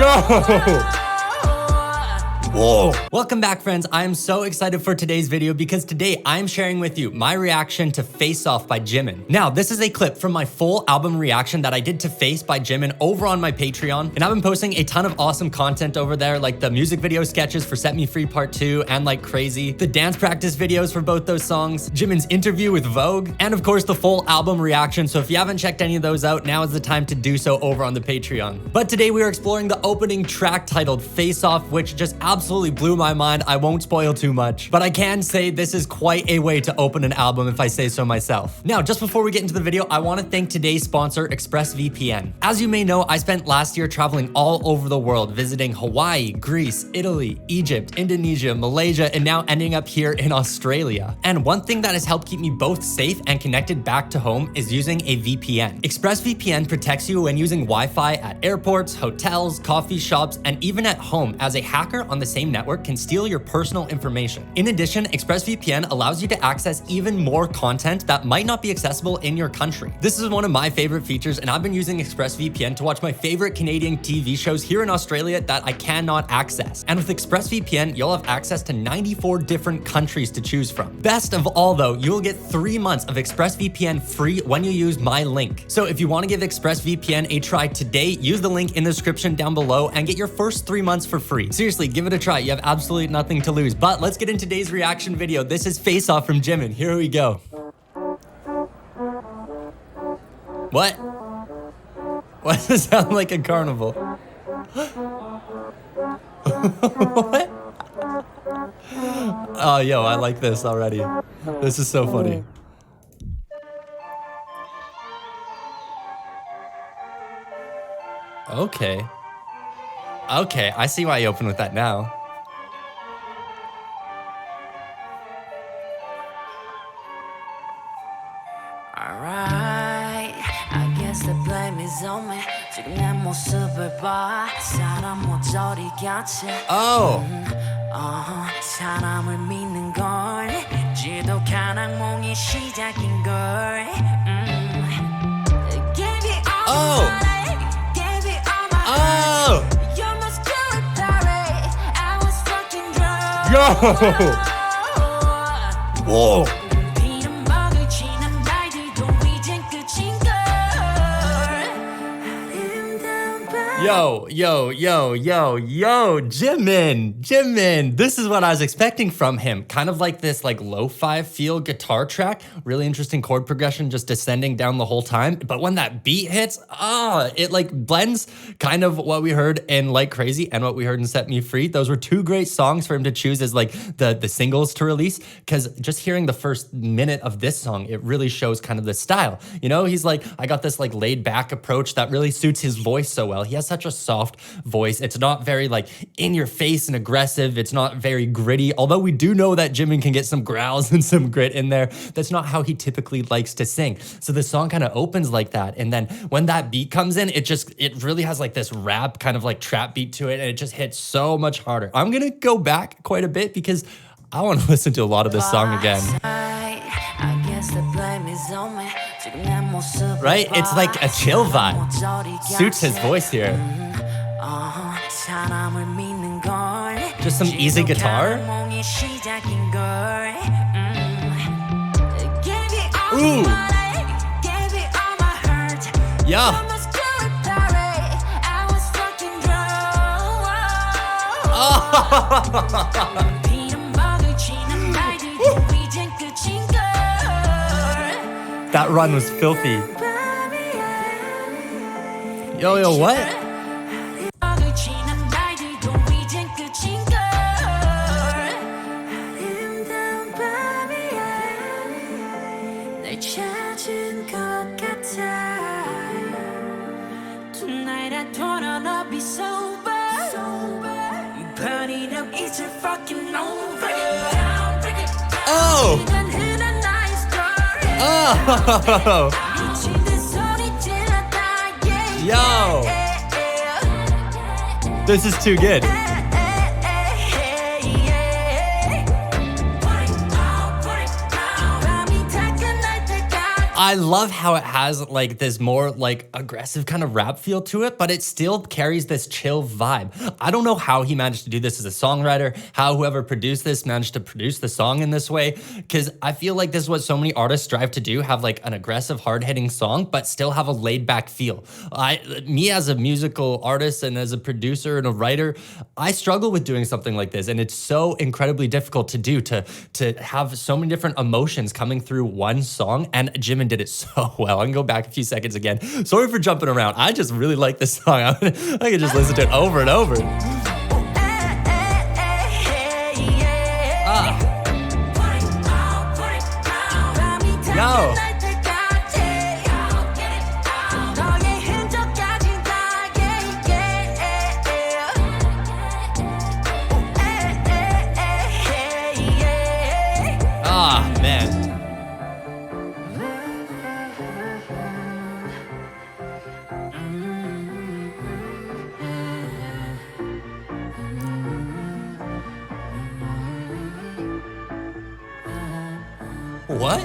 Yo! Whoa! Welcome back, friends. I am so excited for today's video because today I'm sharing with you my reaction to Face Off by Jimin. Now, this is a clip from my full album reaction that I did to Face by Jimin over on my Patreon, and I've been posting a ton of awesome content over there, like the music video sketches for Set Me Free Part 2 and Like Crazy, the dance practice videos for both those songs, Jimin's interview with Vogue, and of course the full album reaction. So if you haven't checked any of those out, now is the time to do so over on the Patreon. But today we are exploring the opening track titled Face Off, which just absolutely blew my mind. I won't spoil too much, but I can say this is quite a way to open an album if I say so myself. Now, just before we get into the video, I want to thank today's sponsor, ExpressVPN. As you may know, I spent last year traveling all over the world, visiting Hawaii, Greece, Italy, Egypt, Indonesia, Malaysia, and now ending up here in Australia. And one thing that has helped keep me both safe and connected back to home is using a VPN. ExpressVPN protects you when using Wi-Fi at airports, hotels, coffee shops, and even at home, as a hacker on the same network can steal your personal information. In addition, ExpressVPN allows you to access even more content that might not be accessible in your country. This is one of my favorite features, and I've been using ExpressVPN to watch my favorite Canadian TV shows here in Australia that I cannot access. And with ExpressVPN, you'll have access to 94 different countries to choose from. Best of all though, you'll get 3 months of ExpressVPN free when you use my link. So if you want to give ExpressVPN a try today, use the link in the description down below and get your first 3 months for free. Seriously, give it a try. You have absolutely nothing to lose. But let's get into today's reaction video. This is Face Off from Jimin. Here we go. What? Why does it sound like a carnival? What? Oh, yo, I like this already. This is so funny. Okay. Okay, I see why you open with that now. Alright, I guess the blame is on me. 지금 내 모습을 봐. 사람 모조리 같이. Oh. 사람을 믿는 걸 지독한 악몽이 시작인 걸. Oh. Oh. Yo. Whoa. Yo, Jimin. This is what I was expecting from him. Kind of like this lo-fi feel guitar track. Really interesting chord progression just descending down the whole time. But when that beat hits, it blends kind of what we heard in Like Crazy and what we heard in Set Me Free. Those were 2 great songs for him to choose as the singles to release, because just hearing the first minute of this song, it really shows kind of the style. You know, he's like, I got this laid back approach that really suits his voice so well. He has such a soft voice. It's not very in your face and aggressive. It's not very gritty. Although we do know that Jimin can get some growls and some grit in there. That's not how he typically likes to sing. So the song kind of opens like that. And then when that beat comes in, it really has this rap kind of trap beat to it. And it just hits so much harder. I'm going to go back quite a bit because I want to listen to a lot of this song again. I guess the blame is on me. Right? It's like a chill vibe. Suits his voice here. Just some easy guitar. Ooh. Yeah. Oh. That run was filthy. Yo, what? Oh! Oh! Yo! This is too good. I love how it has like this more like aggressive kind of rap feel to it, but it still carries this chill vibe. I don't know how he managed to do this as a songwriter, how whoever produced this managed to produce the song in this way, because I feel like this is what so many artists strive to do, have like an aggressive, hard-hitting song, but still have a laid-back feel. Me as a musical artist and as a producer and a writer, I struggle with doing something like this, and it's so incredibly difficult to do, to have so many different emotions coming through one song, and Jimin did it so well. I can go back a few seconds again. Sorry for jumping around. I just really like this song. I can just listen to it over and over. Yo. Ah, man. What?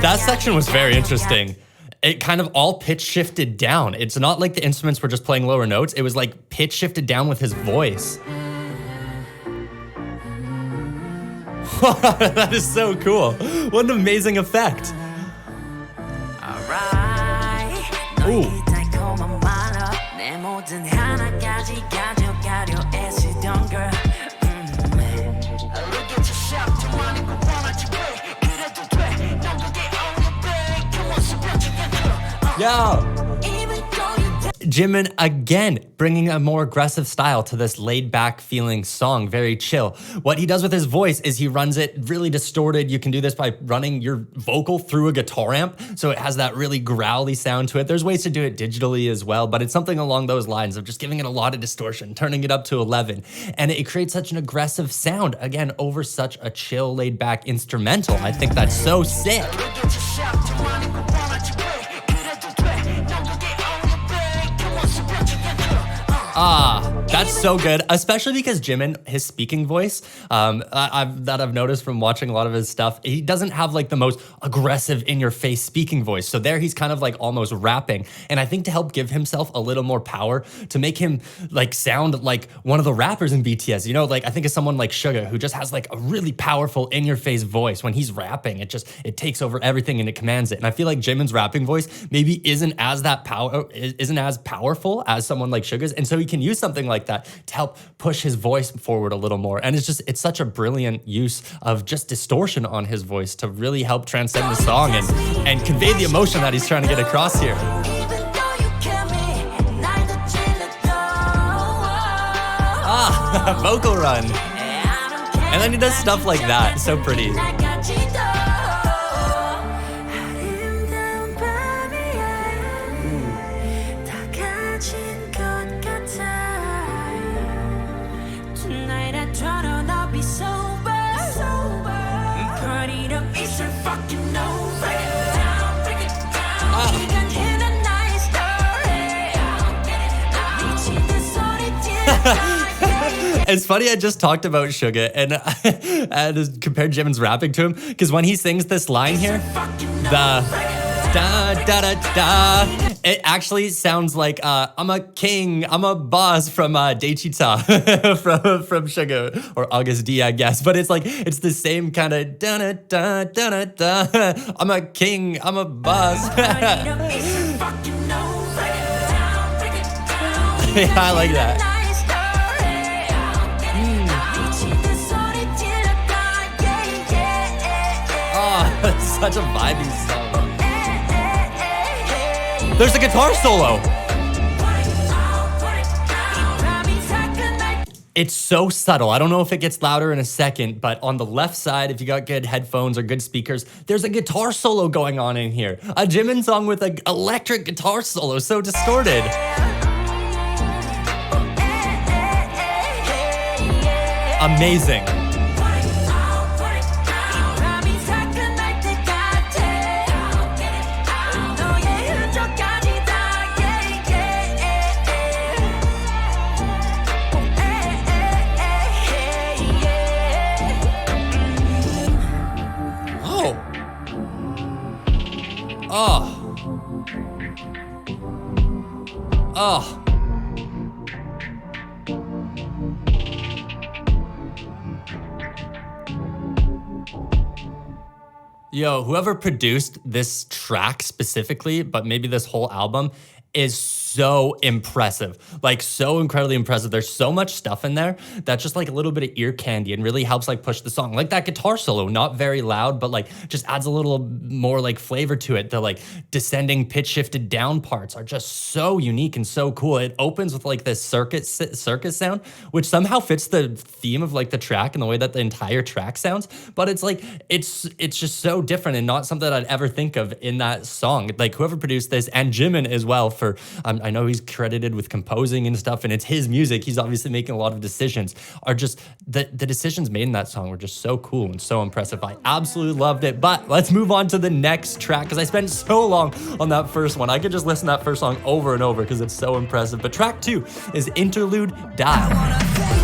That section was very interesting. It kind of all pitch shifted down. It's not like the instruments were just playing lower notes. It was like pitch shifted down with his voice. That is so cool. What an amazing effect. Ooh. Yo! Jimin again bringing a more aggressive style to this laid-back feeling song, very chill. What he does with his voice is he runs it really distorted. You can do this by running your vocal through a guitar amp, so it has that really growly sound to it. There's ways to do it digitally as well, but it's something along those lines of just giving it a lot of distortion, turning it up to 11, and it creates such an aggressive sound, again, over such a chill, laid-back instrumental. I think that's so sick. That's so good, especially because Jimin, his speaking voice, I've noticed from watching a lot of his stuff, he doesn't have like the most aggressive in-your-face speaking voice. So there he's kind of like almost rapping. And I think to help give himself a little more power, to make him like sound like one of the rappers in BTS, you know, like I think of someone like Suga who just has like a really powerful in-your-face voice. When he's rapping, it takes over everything and it commands it. And I feel like Jimin's rapping voice maybe isn't as powerful as someone like Suga's. And so he can use something like that to help push his voice forward a little more. And it's such a brilliant use of just distortion on his voice to really help transcend the song and convey the emotion that he's trying to get across here. Vocal run. And then he does stuff like that. So pretty. It's funny, I just talked about Suga and I just compared Jimin's rapping to him, because when he sings this line here, the da da da da, it actually sounds like I'm a king, I'm a boss from Dechita from Suga, or August D, I guess. But it's like it's the same kind of da da da da da. I'm a king, I'm a boss. Yeah, I like that. It's such a vibey song. There's a guitar solo. It's so subtle. I don't know if it gets louder in a second, but on the left side, if you got good headphones or good speakers, there's a guitar solo going on in here. A Jimin song with an electric guitar solo, so distorted. Amazing. Oh. Oh. Yo, whoever produced this track specifically, but maybe this whole album, is so impressive. Like, so incredibly impressive. There's so much stuff in there that's just like a little bit of ear candy and really helps like push the song. Like that guitar solo, not very loud, but like just adds a little more like flavor to it. The like descending pitch shifted down parts are just so unique and so cool. It opens with like this circus sound, which somehow fits the theme of like the track and the way that the entire track sounds. But it's like, it's just so different and not something that I'd ever think of in that song. Like whoever produced this, and Jimin as well, for I know he's credited with composing and stuff, and it's his music. He's obviously making a lot of decisions. Are just the decisions made in that song were just so cool and so impressive. I absolutely loved it. But let's move on to the next track because I spent so long on that first one. I could just listen to that first song over and over because it's so impressive. But track 2 is Interlude Dial.